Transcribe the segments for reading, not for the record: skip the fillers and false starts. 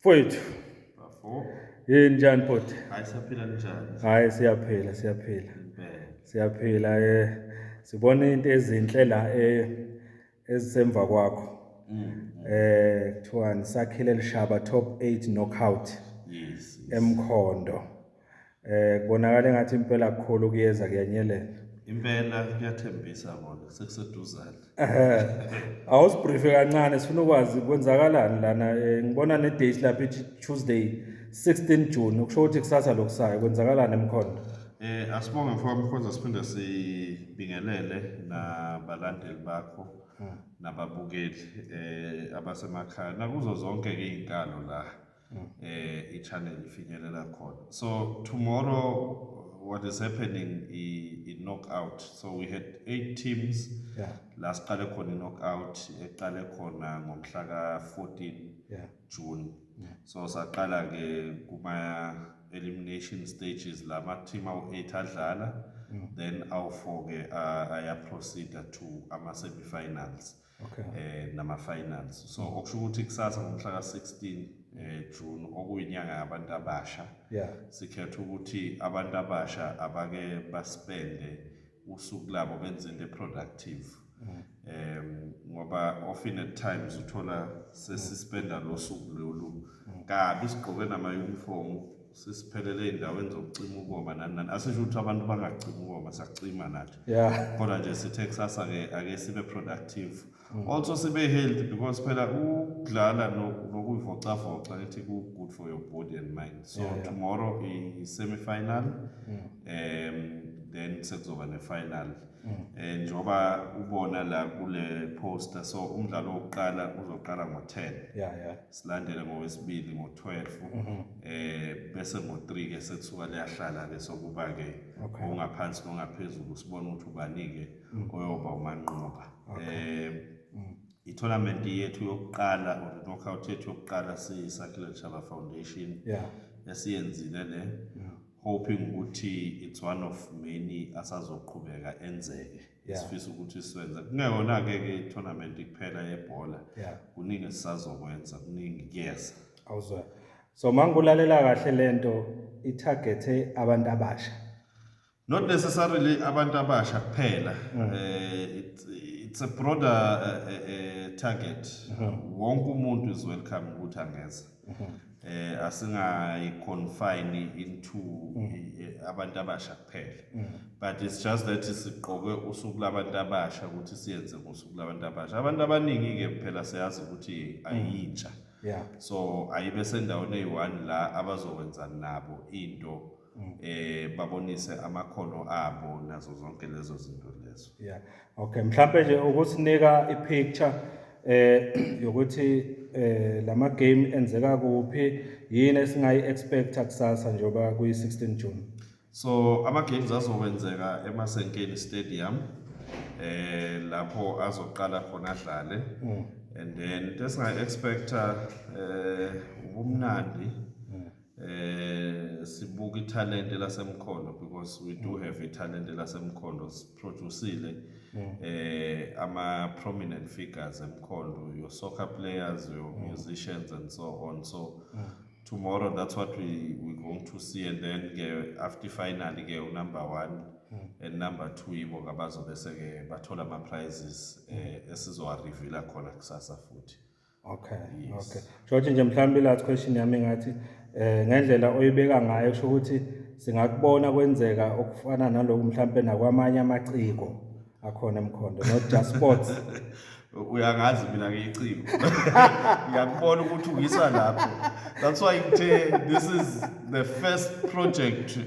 Mfowethu, Bafo, yini njani bhuti? hayi siyaphila njani? Hayi siyaphila. Impela. Siyaphila sibona into ezinhle la ezisemva kwakho. Kuthiwani sakhile lishaba top 8 knockout Yes. eMkhondo. Kubonakala engathi impela kukhulu kuyeza kuyanyelela. Impela kuyathembisa bona sekuseduzane. Awusibriefe kancane sifuna ukwazi kwenzakalani lana ngibona ne-date lapha ithi Tuesday 16 June ukusho ukuthi kusasa lokusayo kwenzakalani eMkhondo. Asibonge mfowethu kwenza siphinde sibingelele nabalandeli bakho nababukeli abasemakhaya nakuzo zonke ke izinkalo la i-channel ifinyelela khona. So tomorrow what is happening in knockout. So we had 8 teams. Yeah. Last qale khona knockout eqale khona ngomhla ka-14 June. So saqala ke kuma elimination stages lama team awu-8 adlala then awu-4 ke aya proceed to ama semi-finals. Okay. Nama finals. So okusho ukuthi kusasa ngomhla ka-16 June okuyinyanga yabantu abasha. Yeah. Sikhetha ukuthi abantu abasha abake baspende usuku labo benze into productive. Ngoba often at times uthola sesispenda lo suku lolu kabi sigqoke nama uniform sisiphelele endaweni zokucima ukoma nani asisho ukuthi abantu bangacima ukoma siyacima nathi. Yeah. Kodwa nje sithe kusasa ke ake sibe productive. Also sibe healthy because phela ukudlala nokuyivocavoca lethi ku good for your body and mind. So tomorrow is semi-final. Then sekuzoba ne-final. Njoba ubona la kule poster so umdlalo wokuqala uzoqala ngo-10. Yeah. Silandele ngowesibili ngo-12. Bese ngo-3 ke sethuka liyahlala ke sokuba ke ongaphansi nongaphezulu sibona ukuthi ubanike oyoba umanqoba. I-tournament yethu yokuqala or knockout yethu yokuqala siyiSakhile Lishaba Foundation. Yeah. Esiyenzile le hoping ukuthi it's one of many asazoqhubeka enzeke. Sifisa ukuthi siwenze. Kungeyona ke i-tournament kuphela yebhola. Kuningi esizokwenza, kuningi kuyeza. Awuzwa. So mangulalela kahle lento itargethe abantu abasha. Not necessarily abantu abasha kuphela. It's a broader target. Wonke umuntu is welcome ukuthi angeza. Asingayi-confine into abantu abasha kuphela. But it's just that siqoke usuku labantu abasha ukuthi siyenze ngosuku labantu abasha. Abantu abaningi ke phela siyazi ukuthi ayintsha. Yeah. So ayibe sendaweni eyi-1 la abazokwenza nabo into babonise amakhono abo nazo zonke lezo zinto lezo. Yeah. Okay, mhlambe nje ukusinika i-picture yokuthi lama game enzeka kuphi yini esingayi-expecta kusasa njoba kuyi-16 June. So ama games azokwenzeka eMasenkeni Stadium lapho azoqala khona adlale. And then esingayi-expecta ubumnandi sibuka italente laseMkhondo because we do have italente laseMkhondo siproducile ama prominent figures eMkhondo, your soccer players, your musicians and so on. So tomorrow that's what we're going to see, and then after finally number 1 and number 2 yibo abazobe seke bathola ama prizes esizowa-reveala khona kusasa futhi. Okay. Okay. George nje mhlambe last question yami ngathi ngendlela oyibeka ngayo kusho ukuthi singakubona kwenzeka okufana naloku mhlambe nakwamanye amaciko akhona eMkhondo, not just sports. Uyangazi mina ngiyiciko. Ngiyakubona ukuthi ungisa lapho. That's why this is the first project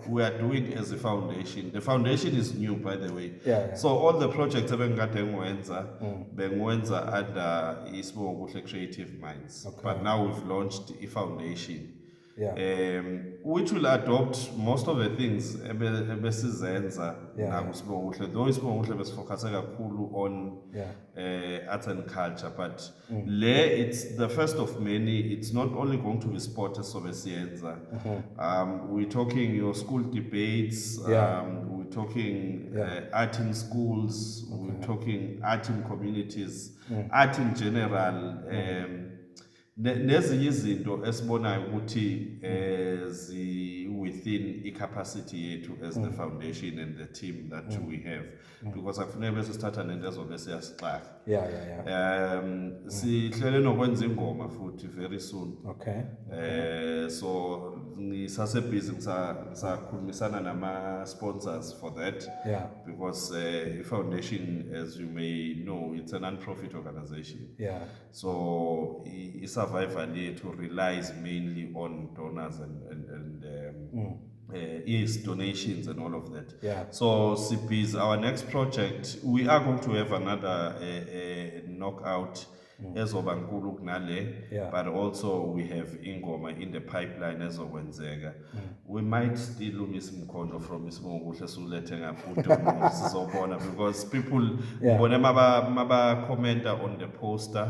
we are doing as a foundation. The foundation is new, by the way. Yeah. So all the projects ebengikade bengiwenza under Isibongo Kuhle Creative Minds. Okay. But now we've launched a foundation. Yeah. Which will adopt most of the things ebesizenza nakuSibongo Kuhle. Though Isibongo Kuhle besifocuse kakhulu on arts and culture, but it's the first of many. It's not only going to be sport esobe siyenza. We're talking your school debates, we're talking art in schools, we're talking art in communities, art in general. nezinye izinto esibonayo ukuthi within i-capacity yethu as the foundation and the team that we have, because akufuneka bese sithatha nento ezobe siyasixaka. Sihlele nokwenza ingoma futhi very soon. So ngisase busy ngisakhulumisana nama sponsors for that, because i-foundation, as you may know, it's a non-profit organization. So i-survival yethu relies mainly on donors and is donations and all of that. So CP's our next project, we are going to have another knockout ezobankulu kunale, but also we have ingoma in the pipeline ezokwenzeka. We might still miss Mkhondo from Isimokuhle sulethe ngaphuto sizobona, because people bona maba commenta on the poster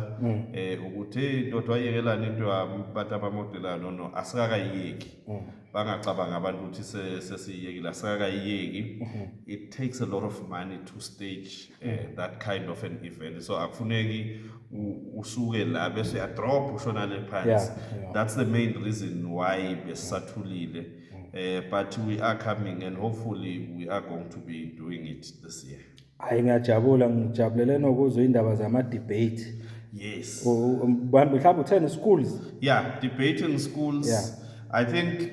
ukuthi dodwa ayekelana into abantu abamodelana no asikakayiyeki bangacabanga abantu ukuthi sesiyekile asikakayiyeki. It takes a lot of money to stage that kind of an event, so akufuneki usuke la bese ya drop ushona le phansi. That's the main reason why besathulile. But we are coming and hopefully we are going to be doing it this year. Hayi ngiyajabula, ngijabulele nokuzwa indaba zama debate. Yes. Mhlawumbe 10 schools. Yeah, debate in schools. I think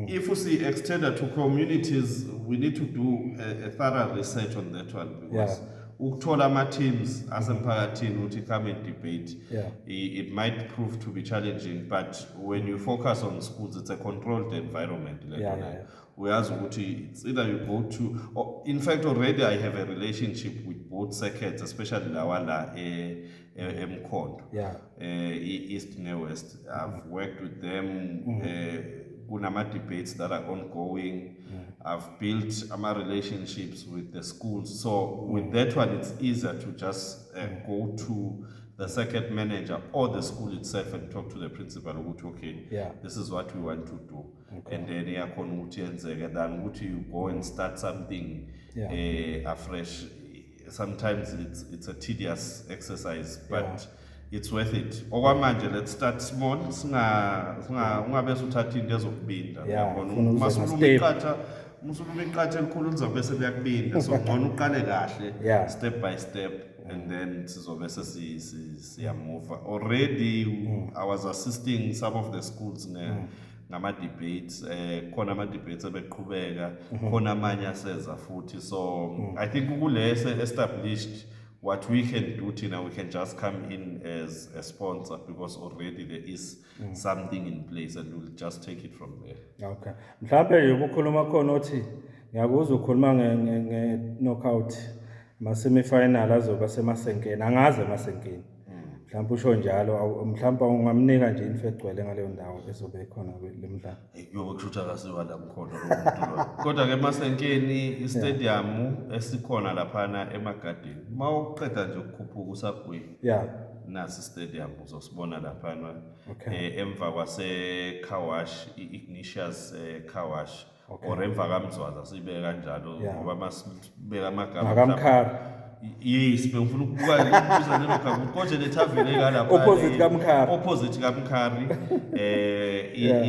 if we see extended to communities, we need to do a thorough research on that one, because ukuthola ama-teams asemphakathini ukuthi come and debate, it might prove to be challenging, but when you focus on schools, it's a controlled environment. Whereas it's either you go to, or in fact already I have a relationship with both circuits, especially Lawala Mkhondo, East and West. I've worked with them. Kunama debates that are ongoing. I've built my relationships with the schools. So with that one, it's easier to just go to the circuit manager or the school itself and talk to the principal. Okay, this is what we want to do. And then than you go and start something afresh. Sometimes it's a tedious exercise, but it's worth it. Okwamanje, let's start small. Ungabe uthatha into ezokubinda. Musuluma iqatha elikhulu lizobe seliyakubinda. So ngcono uqale kahle step by step, and then sizobe siya move. Already I was assisting some of the schools ngama debates, khona ama debates abeqhubeka, khona amanye aseza futhi. So I think ukule established what we can do now, we can just come in as a sponsor, because already there is something in place, and we'll just take it from there. Okay. Mhlawumbe ukukhuluma khona uthi ngiyakuzwa ukhuluma nge-knockout ma-semi-final azoba semasenkeni, angaze emasenkeni. Mhlawumbe usho njalo, mhlawumbe ungamnika nje info egcwele ngaleyo ndawo ezobe khona le mdlalo. Kuyobe kushutha kasiwa la Mkhondo kodwa ke emasenkeni istadium esikhona laphana emagadeni, mawuqeda nje ukukhuphuka usabhuyi nasi stadium uzosibona laphana emva kwase car wash, Ignatius car wash, or emva kaMzwaza sibeke kanjalo ngoba masibeka amagama. Yes, bengifuna ukubuka ukubuza lelo gama konje le tavern ekalapha opposite kaMkhari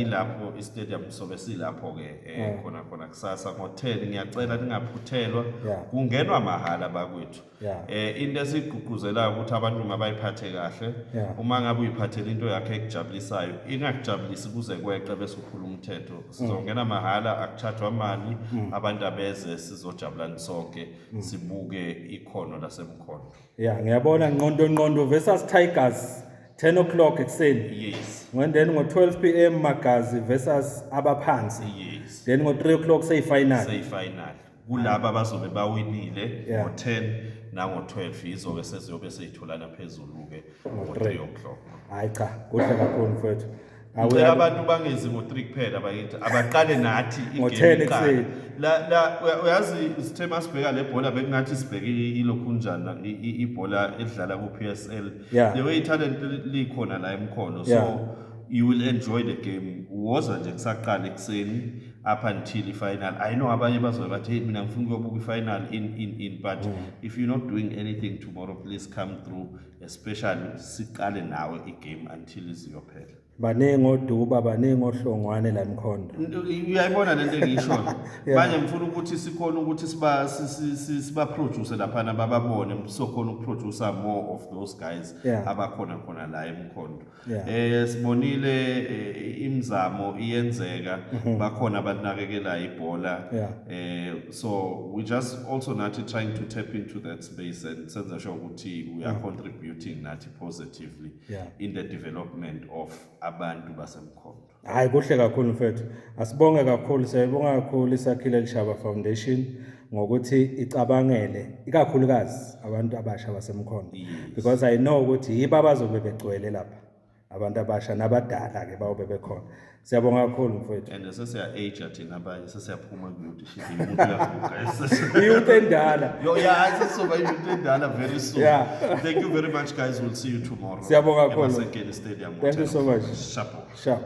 ilapho istadium sobe silapho ke khona kusasa ngo10. Ngiyacela ningaphuthelwa, kungenwa mahala bakwethu. Into esiguquzela ukuthi abantu mabayiphathe kahle. Uma ngabe uyiphathela into yakhe ekujabulisayo, ingakujabulisi kuze kweqe bese uphula umthetho. Sizongena mahala, akuchargewa imali, abantu abeze sizojabulana sonke sibuke ikhono laseMkhondo. Ngiyabona Ngqondo versus Tigers 10 o'clock ekuseni. Yes. And then ngo 12 p.m. Magazi versus abaphansi. Yes. Then ngo 3 o'clock say final. Kulaba bazobe bawinile ngo10 nango 12 izobe seziyobe seyitholana phezulu ke ngo 3 o'clock. Hayi cha, kuhle kakhulu mfethu. Ngicela abantu bangezi ngo3 kuphela bakithi, abaqale nathi igame ekuseni. La uyazi isithema sibheka le bhola bekungathi sibheke ilokhunjana ibhola edlala ku PSL. The way talent likhona la eMkhondo, so you will enjoy the game. Woza nje kusaqala ekuseni up until i-final. I know abanye bazobe bathi hey mina ngifuna ukuyobuka i-final in but if you're not doing anything tomorrow, please come through, especially siqale nawe i-game until iziyophela. baningi oduba baningi ohlongwane la Mkhondo. Uyayibona lento engiyishoyo. Manje ngifuna ukuthi sikhona ukuthi siba produce laphana bababone, sokhona ukuproduce more of those guys abakhona khona la eMkhondo. Sibonile imizamo iyenzeka, bakhona abanakekela ibhola. So we just also nathi trying to tap into that space and senza sure ukuthi we are contributing nathi positively in the development of abantu baseMkhondo. Hayi kuhle kakhulu mfethu. Asibonge kakhulu, siyabonga kakhulu isakhile Lishaba Foundation ngokuthi icabangele ikakhulukazi abantu abasha baseMkhondo, because I know ukuthi yibo abazobe begcwele lapha. Abantu abasha nabadala ke bawo bebekhona. Siyabonga kakhulu mfethu. And sesiya-age thina abanye sesiyaphuma kuyouth shit iyouth yavuka. Iyouth endala. Sesizoba iyouth endala very soon. Thank you very much guys, we'll see you tomorrow. Siyabonga kakhulu. eMasekela Stadium. Thank you so much. Chapeau. Sure.